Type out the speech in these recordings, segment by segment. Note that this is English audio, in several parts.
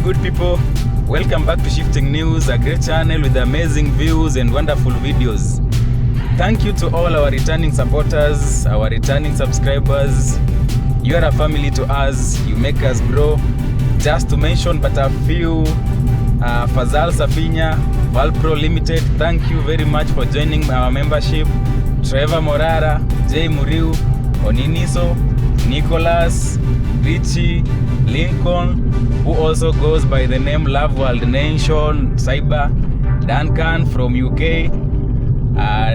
good people, welcome back to Shifting News, a great channel with amazing views and wonderful videos. Thank you to all our returning supporters, our returning subscribers. You are a family to us, you make us grow. Just to mention but a few, Fazal Safinya, Valpro Limited, thank you very much for joining our membership. Trevor Morara, Jay Muriu, Oniniso, Nicholas, Richie, Lincoln, who also goes by the name Love World Nation, Cyber, Duncan from UK,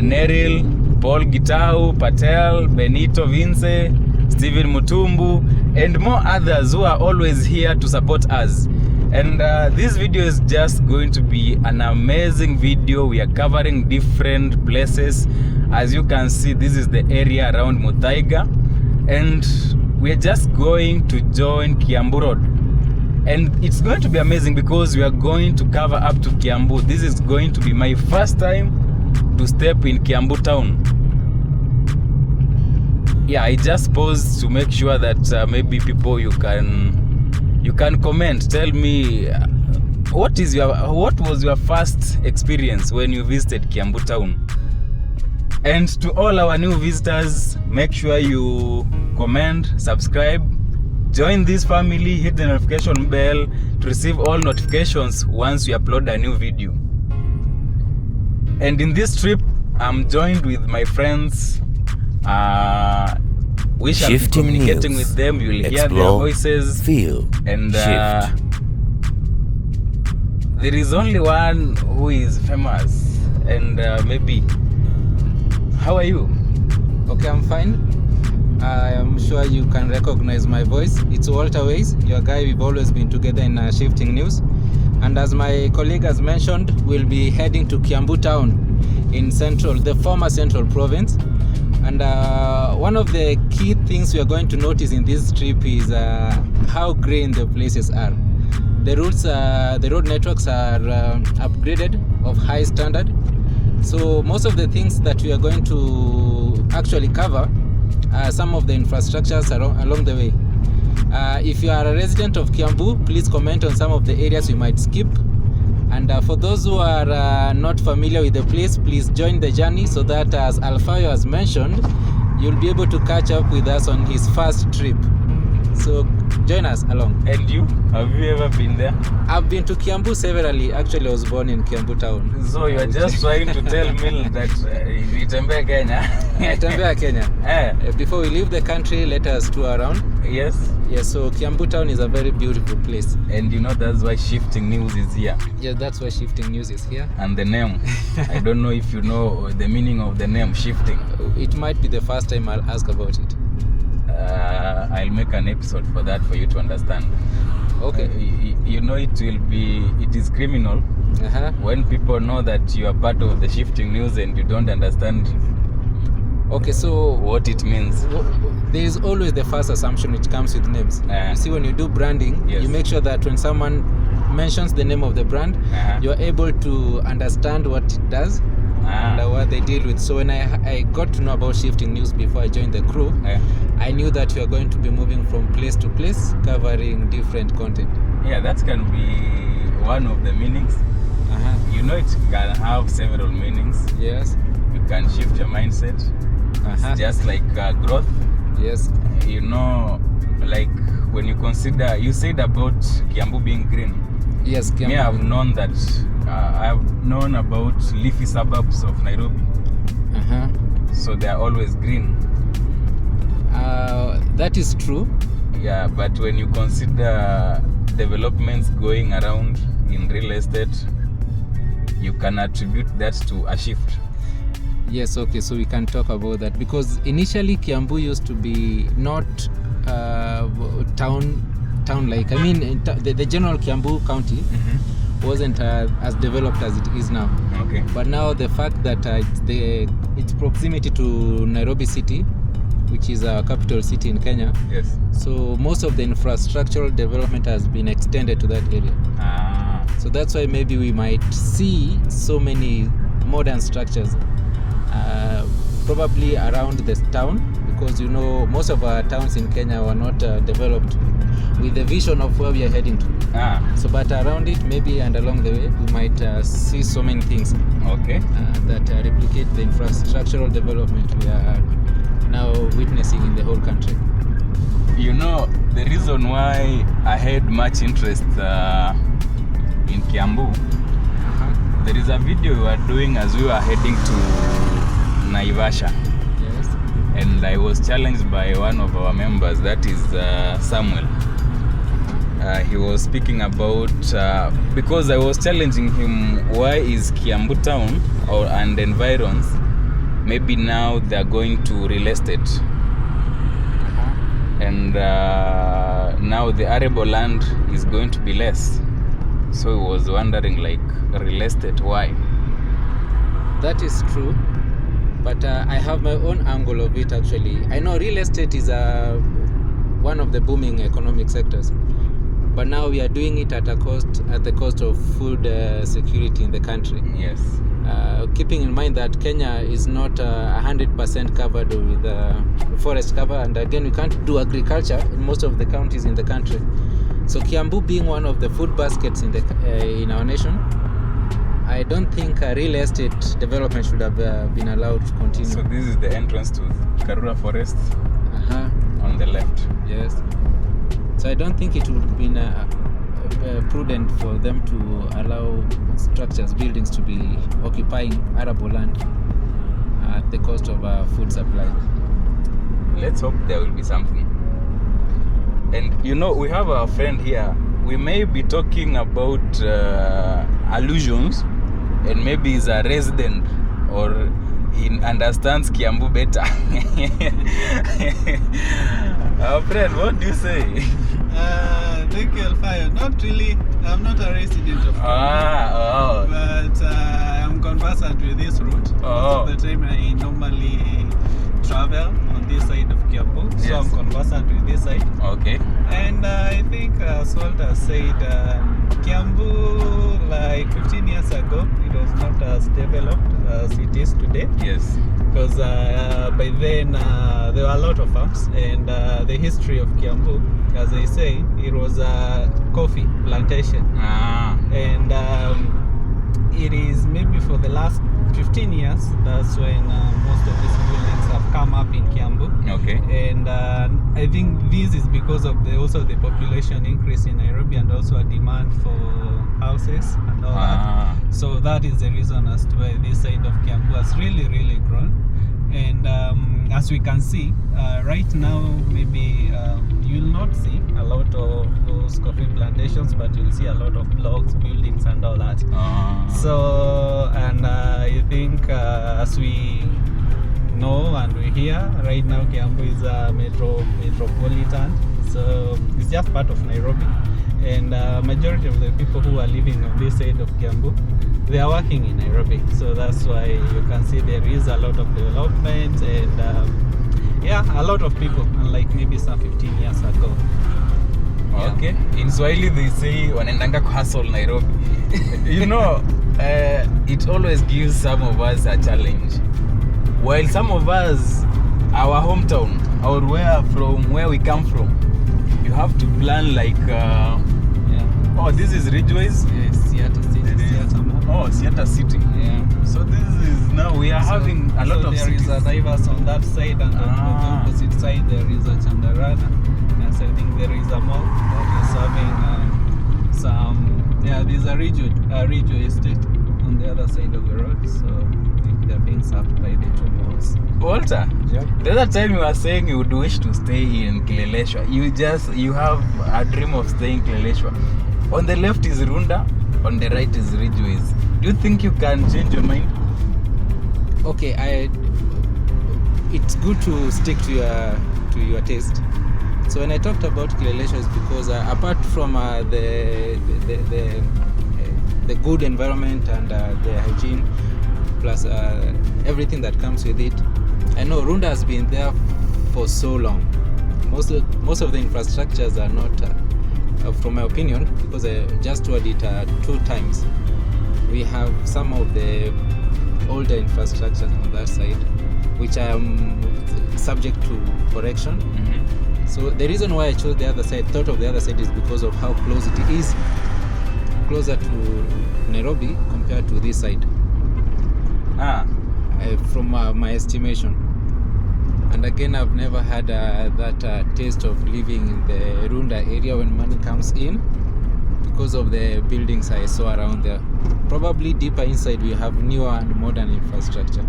Neril, Paul Gitau, Patel, Benito Vince, Steven Mutumbu, and more others who are always here to support us. And this video is just going to be an amazing video. We are covering different places. As you can see, this is the area around Muthaiga, and we are just going to join Kiambu Road. And it's going to be amazing because we are going to cover up to Kiambu. This is going to be my first time to step in Kiambu town. Yeah, I just paused to make sure that maybe people you can comment, tell me what was your first experience when you visited Kiambu town. And to all our new visitors, make sure you comment, subscribe, join this family, hit the notification bell to receive all notifications once we upload a new video. And in this trip, I'm joined with my friends. We shall be communicating with them. You will hear their voices. Feel and there is only one who is famous. And maybe, how are you? Okay, I'm fine. I am sure you can recognize my voice. It's Walter Ways, your guy. We've always been together in Shifting News. And as my colleague has mentioned, we'll be heading to Kiambu town in the former central province. And one of the key things we are going to notice in this trip is how green the places are. The road networks are upgraded of high standard. So most of the things that we are going to actually cover are some of the infrastructures along the way. If you are a resident of Kiambu, please comment on some of the areas we might skip. And for those who are not familiar with the place, please join the journey so that, as Alfayo has mentioned, you'll be able to catch up with us on his first trip. So join us along. And you? Have you ever been there? I've been to Kiambu severally. Actually, I was born in Kiambu town. So you are just trying to tell me that you Tembea Kenya? Tembea Kenya. Before we leave the country, let us tour around. Yes. Yes, so Kiambu town is a very beautiful place. And you know that's why Shifting News is here. Yeah, that's why Shifting News is here. And the name. I don't know if you know the meaning of the name, Shifting. It might be the first time I'll ask about it. I'll make an episode for that for you to understand. Okay. You know it is criminal when people know that you are part of the Shifting News and you don't understand what it means. There is always the first assumption which comes with names. You see, when you do branding, you make sure that when someone mentions the name of the brand, you're able to understand what it does and what they deal with. So when I got to know about Shifting News before I joined the crew, I knew that we are going to be moving from place to place, covering different content. Yeah, that can be one of the meanings. You know, it can have several meanings. Yes. You can shift your mindset. It's just like growth. Yes. You know, like when you consider, you said about Kiambu being green. Yes, Kiambu. Me, I've known that. I've known about leafy suburbs of Nairobi. So they are always green. That is true. Yeah, but when you consider developments going around in real estate, you can attribute that to a shift. Yes, okay, so we can talk about that because initially Kiambu used to be not town-like. I mean, the general Kiambu County wasn't as developed as it is now. Okay. But now the fact that its proximity to Nairobi City, which is our capital city in Kenya. Yes. So most of the infrastructural development has been extended to that area. So that's why maybe we might see so many modern structures probably around this town, because you know most of our towns in Kenya were not developed with the vision of where we are heading to. So, but around it, maybe, and along the way, we might see so many things. Okay. That replicate the infrastructural development we are now witnessing in the whole country. You know, the reason why I had much interest in Kiambu, there is a video we were doing as we were heading to Naivasha. Yes. And I was challenged by one of our members, that is Samuel. He was speaking about, because I was challenging him, why is Kiambu town and environs, maybe now they are going to real estate. And now the arable land is going to be less. So he was wondering, like, real estate, why? That is true, but I have my own angle of it actually. I know real estate is one of the booming economic sectors, but now we are doing it at the cost of food security in the country. Yes. Keeping in mind that Kenya is not 100% covered with forest cover, and again, we can't do agriculture in most of the counties in the country. So Kiambu being one of the food baskets in our nation, I don't think real estate development should have been allowed to continue. So this is the entrance to Karura Forest on the left. Yes. So I don't think it would have been prudent for them to allow buildings to be occupying arable land at the cost of food supply. Let's hope there will be something. And you know, we have a friend here. We may be talking about allusions, and maybe he's a resident or he understands Kiambu better. Our friend, what do you say? Thank you, Alfayo. Not really. I'm not a resident of Kiambu, but I'm conversant with this route. Most of the time I normally travel on this side of Kiambu, so I'm conversant with this side. Okay. And I think as Walter said, Kiambu, like 15 years ago, it was not as developed as it is today. Yes. Because by then there were a lot of farms, and the history of Kiambu, as I say, it was a coffee plantation. And it is maybe for the last 15 years, that's when most of these buildings have come up in Kiambu. Okay. And I think this is because of also the population increase in Nairobi, and also a demand for houses and all that. So that is the reason as to why this side of Kiambu has really grown. And as we can see right now, maybe you'll not see a lot of those coffee plantations, but you'll see a lot of blocks, buildings and all that. So, and I think as we know and we hear right now, Kiambu is a metropolitan, so it's just part of Nairobi, and majority of the people who are living on this side of Kiambu, they are working in Nairobi, so that's why you can see there is a lot of development, and a lot of people, unlike maybe some 15 years ago. Okay. In Swahili they say wanaendanga kuhustle Nairobi. You know, it always gives some of us a challenge. While some of us, our hometown or where we come from, you have to plan like this is Ridgeways. Yes, Seattle City. Seattle City. Yeah. So this is now we are having a lot of there cities. Is a Naivas on that side, and on the opposite side there is a Chandarana. Yes, I think there is a mall that is having some. Yeah, there's a Ridgeway estate on the other side of the road. So I think they're being served by the two malls. Walter, Yeah. the other time you were saying you would wish to stay in Kileleshwa. You have a dream of staying in Kileleshwa. On the left is Runda, on the right is Ridgeways. Do you think you can change your mind? Okay, it's good to stick to your taste. So when I talked about Kileleshwa, is because apart from the good environment and the hygiene, plus everything that comes with it, I know Runda has been there for so long. Most of the infrastructures are not, from my opinion, because I just toured it 2 times. We have some of the older infrastructure on that side, which I am subject to correction. So the reason why I chose the other side, thought of the other side, is because of how close it is, closer to Nairobi compared to this side. From my estimation. And again, I've never had that taste of living in the Runda area when money comes in, because of the buildings I saw around there. Probably deeper inside we have newer and modern infrastructure,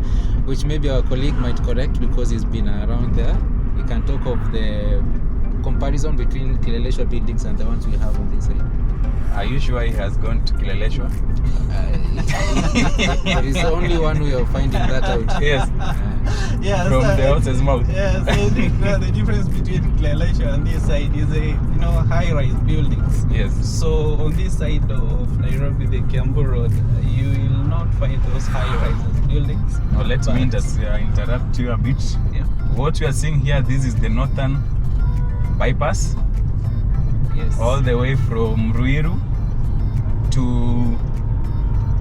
which maybe our colleague might correct because he's been around there. We can talk of the comparison between Kileleshwa buildings and the ones we have on this side. Are you sure he has gone to Kileleshwa? There is only one way of finding that out. Yes. From the horse's mouth. Yeah, so I think the difference between Kileleshwa and this side is high-rise buildings. Yes. So on this side of Nairobi, the Kiambu Road, you will not find those high-rise buildings. Now let me just interrupt you a bit. Yeah. What we are seeing here, this is the northern bypass. Yes. All the way from Ruiru to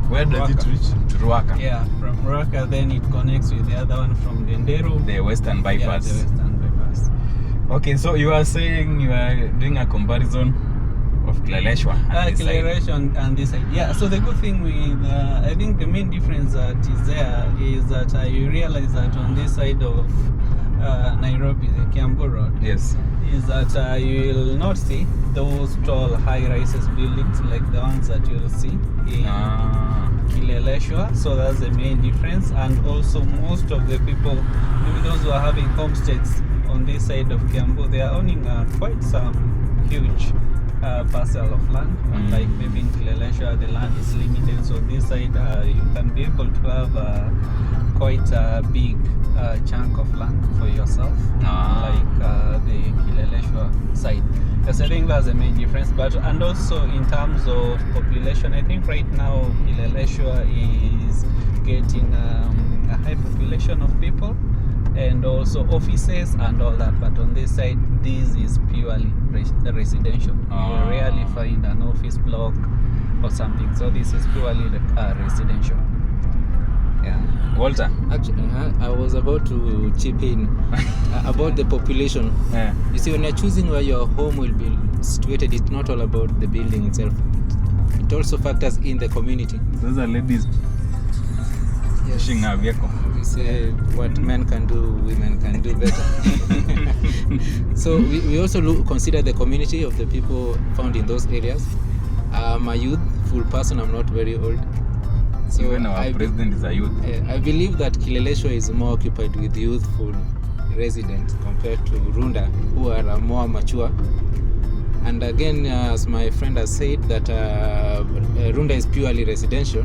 where does it reach? To Ruaka. Yeah, from Ruaka, then it connects with the other one from Denderu. The western bypass. Yeah, the western bypass. Okay, so you are saying you are doing a comparison of Kileleshwa and this side. Kileleshwa and this side. Yeah, so the good thing with, I think the main difference that is there is that you realize that on this side of Nairobi, the Kiambu Road, Yes. is that you will not see those tall high-rises buildings like the ones that you will see in Kileleshwa. So that's the main difference. And also most of the people, maybe those who are having homesteads on this side of Kiambu, they are owning quite some huge parcel of land. Unlike maybe in Kileleshwa, the land is limited. So this side you can be able to have quite a big chunk of land for yourself, like the Kileleshwa side. Because I think that's the main difference. And also in terms of population, I think right now Kileleshwa is getting a high population of people and also offices and all that. But on this side, this is purely residential. You rarely find an office block or something. So this is purely residential. Yeah. Walter. Actually, I was about to chip in about the population. Yeah. You see, when you're choosing where your home will be situated, it's not all about the building itself. It also factors in the community. Those are ladies pushing a vehicle. We say what men can do, women can do better. So we also consider the community of the people found in those areas. I'm a youthful person, I'm not very old. So even our president is a youth. I believe that Kileleshwa is more occupied with youthful residents compared to Runda, who are more mature. And again, as my friend has said, that Runda is purely residential.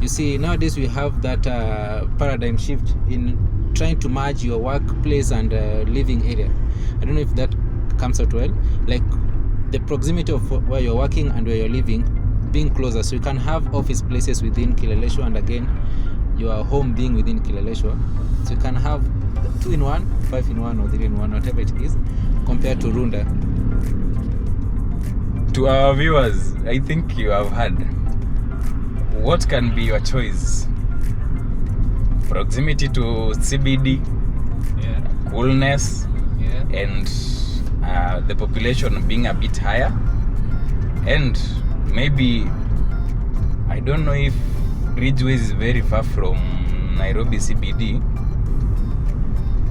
You see, nowadays we have that paradigm shift in trying to merge your workplace and living area. I don't know if that comes out well. Like the proximity of where you're working and where you're living being closer, so you can have office places within Kileleshwa and again your home being within Kileleshwa, so you can have 2-in-1, 5-in-1 or 3-in-1, whatever it is, compared to Runda. To our viewers, I think you have heard. What can be your choice? Proximity to CBD, coolness, and the population being a bit higher, and maybe, I don't know if Ridgeways is very far from Nairobi CBD,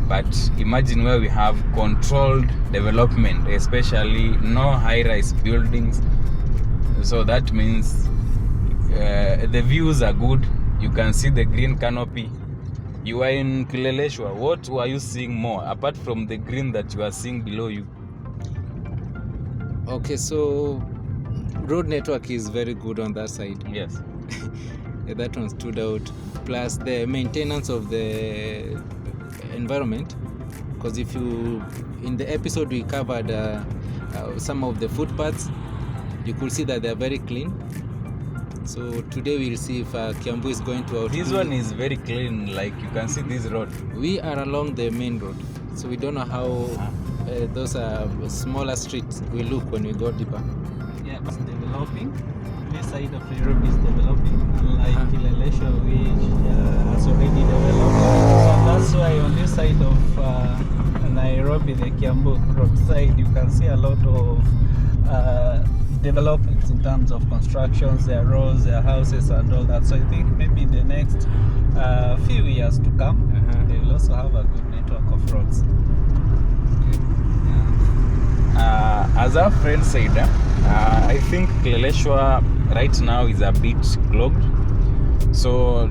but imagine where we have controlled development, especially no high-rise buildings. So that means the views are good. You can see the green canopy. You are in Kileleshwa. What were you seeing more apart from the green that you are seeing below you? Okay, so road network is very good on that side. Yes. That one stood out. Plus the maintenance of the environment, because if you, in the episode we covered some of the footpaths, you could see that they are very clean. So today we'll see if Kiambu is going to outdo. This one is very clean, like you can see this road. We are along the main road, so we don't know how those smaller streets will look when we go deeper. Yeah, it's developing. this side of Nairobi is developing, unlike Kileleshwa, which has already developed. So that's why on this side of Nairobi, the Kiambu Road side, you can see a lot of developments in terms of constructions, their roads, their houses, and all that. So I think maybe in the next few years to come, they will also have a good network of roads. As our friend said, I think Kileleshwa right now is a bit clogged. So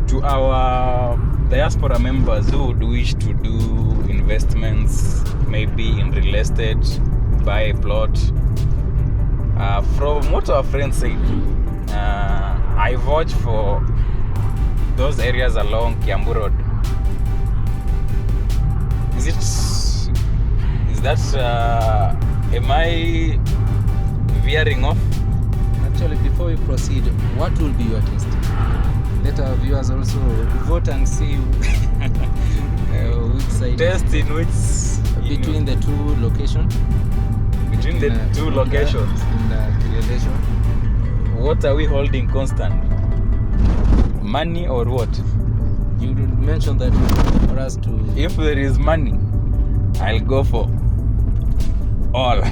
to our diaspora members who would wish to do investments, maybe in real estate, buy a plot, from what our friend said, I vouch for those areas along Kiambu Road. Is that am I veering off? Actually, before we proceed, what will be your taste? Let our viewers also vote and see which side. Test in which Between the two locations. Between the two locations. In the Kileleshwa. What are we holding constant? Money or what? You mentioned that for us to. If there is money, I'll go for all. I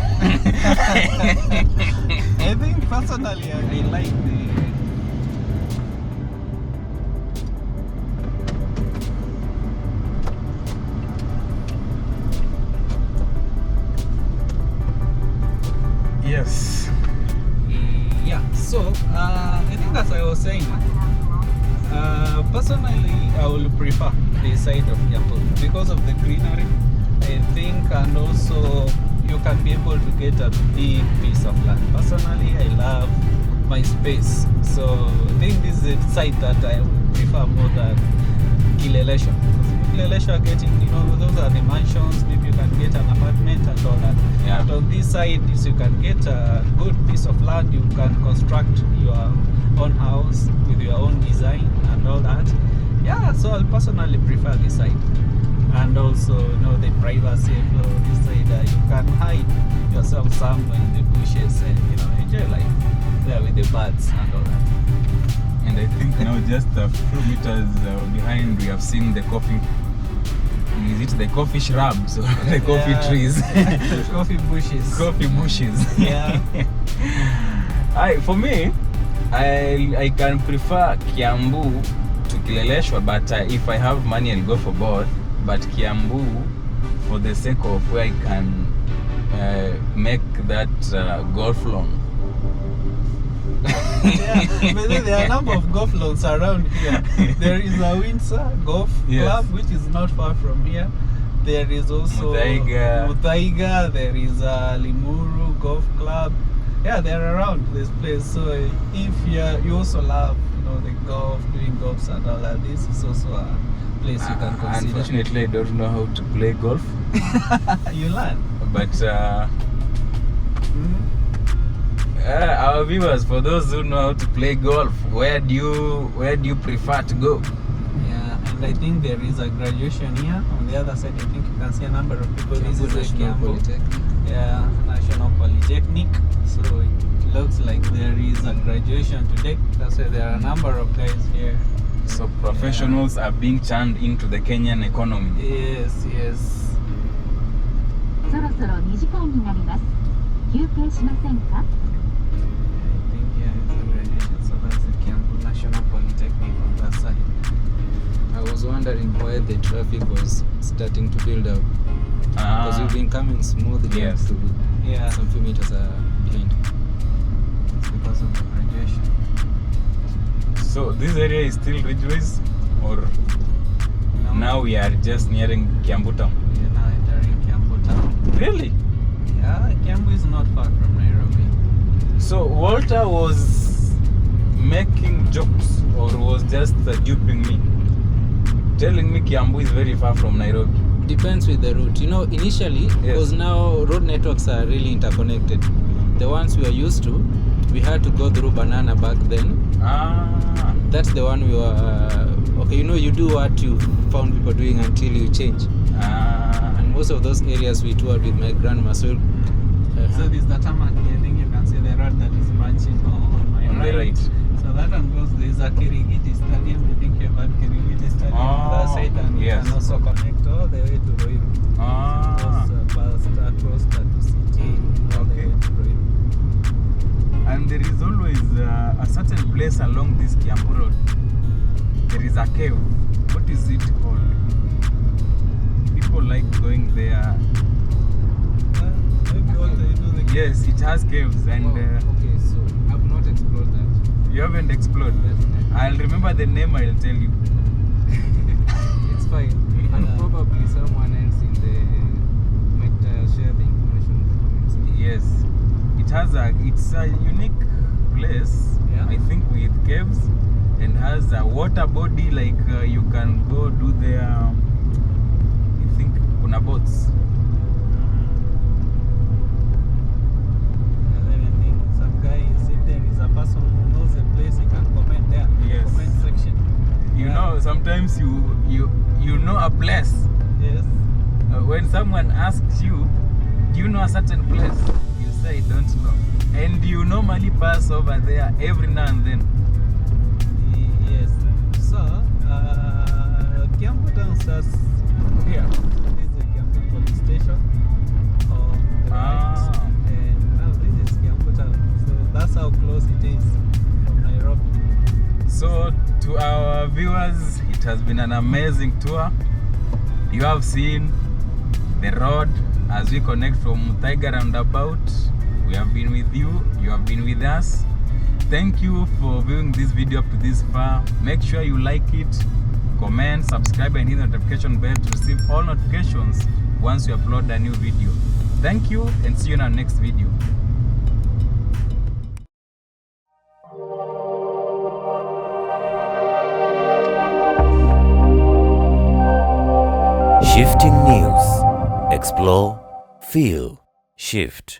think personally, I like the. Yes. Yeah, so I think as I was saying, personally I will prefer the side of Kiambu because of the greenery, I think, and also you can be able to get a big piece of land. Personally, I love my space, so I think this is the side that I would prefer more than Kileleshwa. Kileleshwa getting, those are the mansions, maybe you can get an apartment and all that. Yeah. But on this side is you can get a good piece of land, you can construct your own house with your own design and all that. Yeah, so I'll personally prefer this side. And also, the privacy of this side, you can hide yourself somewhere in the bushes and, enjoy life there with the birds and all that. And I think now just a few meters behind we have seen the coffee. Is it the coffee shrubs or the coffee trees? Coffee bushes. Coffee bushes. Yeah. For me, I can prefer Kiambu to Kileleshwa, but if I have money, I'll go for both. But Kiambu, for the sake of where I can make that golf lawn. Yeah, but there are a number of golf lawns around here. There is a Windsor Golf Club, which is not far from here. There is also Muthaiga. There is a Limuru Golf Club. Yeah, they're around this place. So if you also love, the golf, doing golfs and all that, this is also a place you can consider. Unfortunately, I don't know how to play golf. You learn. But our viewers, for those who know how to play golf, where do you prefer to go? Yeah, and I think there is a graduation here. On the other side, I think you can see a number of people. This is a Kiambu. Yeah, National Polytechnic. So it looks like there is a graduation today. That's why there are a number of guys here. So professionals are being churned into the Kenyan economy. Yes, yes. そろそろ2時間になります。休憩しませんか? I think yeah, it's a graduation. So that's the Kiambu National Polytechnic on that side. I was wondering why the traffic was starting to build up. Because we've been coming smoothly. Yes. To Yeah. some few meters behind. It's because of the graduation. So this area is still Ridgeways, or now we are just nearing Kiambu town? We are now entering Kiambu town. Really? Yeah, Kiambu is not far from Nairobi. So Walter was making jokes or was just duping me, telling me Kiambu is very far from Nairobi. Depends with the route. Initially, because now road networks are really interconnected. The ones we are used to, we had to go through Banana back then. That's the one we were. Okay, you do what you found people doing until you change. And most of those areas we toured with my grandma. So this is the tarmac. I think you can see the road that is branching on my the right. So that one goes, there's a Kirigiti Stadium. I think you've had Kirigiti Stadium on that side, and you can also connect all the way to Ruiru. Goes across that city all the way to Ruiru. And there is always a certain place along this Kiambu Road. There is a cave. What is it called? People like going there. Maybe also you know the Yes, it has caves and okay, so I've not explored that. you haven't explored. I'll remember the name. I'll tell you. It's fine. And probably someone else in the might share the information in the comments. Yes, it's a unique place. Yeah. I think with caves and has a water body like you can go do there. I think kuna boats. And then I think some guy, if there is a person who knows the place, he can comment there. Yes. Comment section. You know, sometimes you know a place. Yes. When someone asks you, do you know a certain place? You say, I don't know. And you normally pass over there every now and then. Yes. So, Kiambu town starts here. This is the Kiambu police station on the right. And now this is Kiambu town. So that's how close it is from Nairobi. So to our viewers, it has been an amazing tour. You have seen the road as we connect from Muthaiga roundabout. We have been with you, you have been with us. Thank you for viewing this video up to this far. Make sure you like it, comment, subscribe and hit the notification bell to receive all notifications once we upload a new video. Thank you and see you in our next video. Shifting News. Explore, feel, shift.